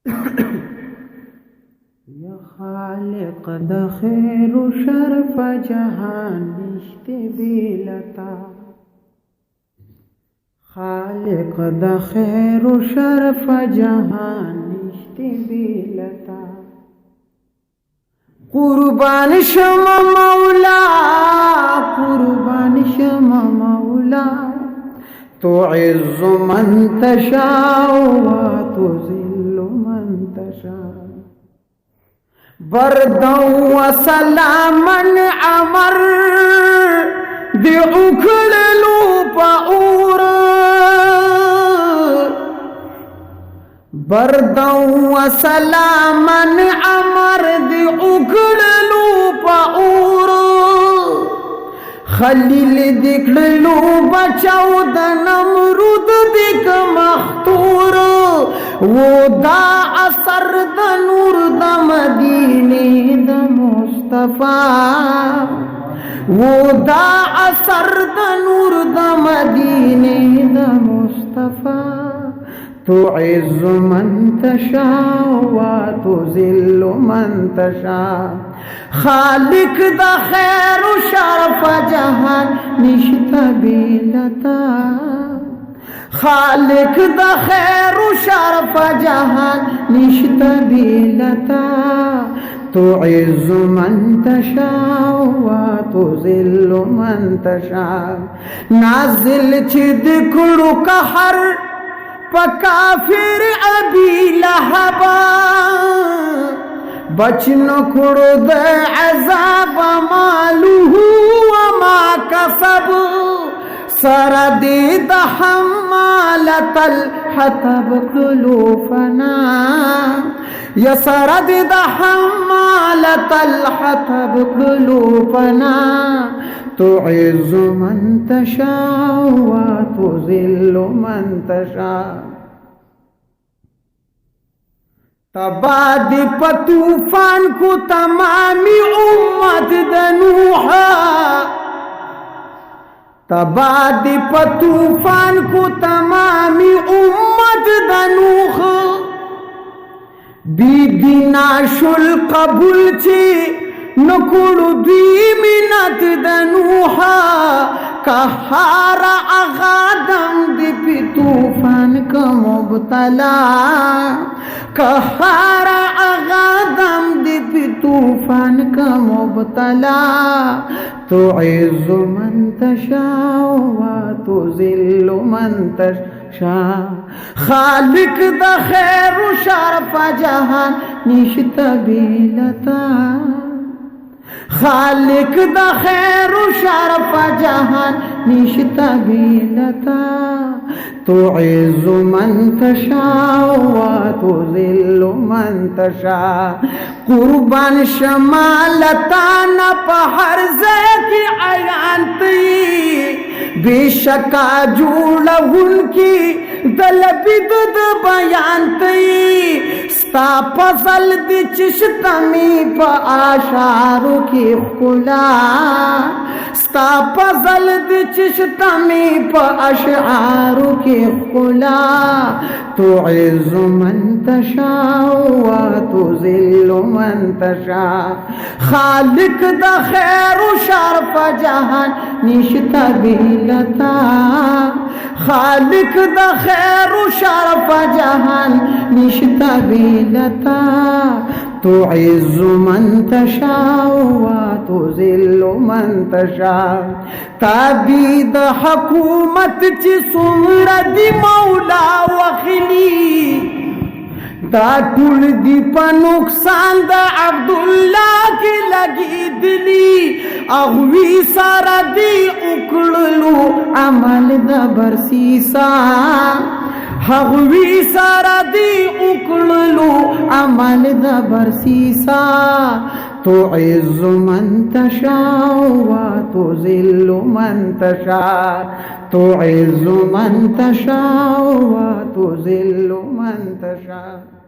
या खालिक द खैर व शर्फ जहान निश्ते बेलता, खालिक द खैर व शर्फ जहान निश्ते बेलता। कुर्बान शमा मौला, कुर्बान शमा मौला, तुइज़्ज़ु मन तशाअ व तुज़िल्लु मन तशाअ। बरदं व सलामन अमर दे उखड़लू पाऊर, बरदं व सलामन अमर दे उखड़लू पाऊर। खलील दिखड़लू बचाओ द नमरूद दिख मख्तूर, वो दा असर द नूर द मदीने द मुस्तफा, वो दा असर द नूर द मदीने द मुस्तफा। तुइज़्ज़ु मन तशाअ व तुज़िल्लु मन तशाअ। खालिक द खैर व शर्फ जहान निश्ते बेलता, खालिक द खैर व शर्फ जहान निश्ते बेलता। तुइज़्ज़ु मन तशाअ व तुज़िल्लु मन तशाअ। नाज़िल छिद कुड़ु कहर पकाफिर अबी लहबा, बचन कुड़ो द अज़ाब मालूहु व मा कसब। सरदी द हम्मालतल हतब कुलूफना, या सरदी द हम्मालतल हतब कुलूफना। तुइज़्ज़ु मन तशाअ व तुज़िल्लु मन तशाअ। तबादी प तूफान को तमामी उम्मत द नूह, तबादी प तूफान को तमामी उम्मत द नूह। बीदीना शुल कबूल ची नकुड़ु दी मिनत द नूह। कहारा आगादम दिपि तूफान का मुबतला, कहारा आगादम दिपि तूफान का मुबतला। तुइज़्ज़ु मन तशाअ व तुज़िल्लु मन तशाअ। खालिक द खैर व शर्फ जहान निश्ते बेलता, खालिक द खैर व शर्फ जहान निश्ते बेलता। तुइज़्ज़ु मन तशाअ व तुज़िल्लु मन तशाअ। कुर्बान शमालता न पहर की आयान तई, बेशका जुड़ उनकी दल बिदद बयान तई। स्ता फजल दी चिश्तमी प आशारू की खुला, स्ता फजल दी चिश्तमी प अशआरू की खुला। तुइज़्ज़ु मन तशाअ व तुज़िल्लु मन तशाअ। खालिक द खैर व शर्फ जहान निश्ते बेलता, खालिक द खैर व शर्फ जहान निश्ते बेलता। तुइज़्ज़ु मन तशाअ व तुज़िल्लु मन तशाअ। ताबीद हुकूमत ची सुमरदी मौला वखली, दा कुल दी प नुकसान द अब्दुल्ला की लगी दिली। अगवी सारा दी उकड़लू अमल द बरसीसा, हगवी सारा दी उकड़लू अमल द बरसीसा। तुइज़्ज़ु मन तशाअ व तुज़िल्लु मन तशाअ। तुइज़्ज़ु मन तशाअ व तुज़िल्लु मन तशाअ।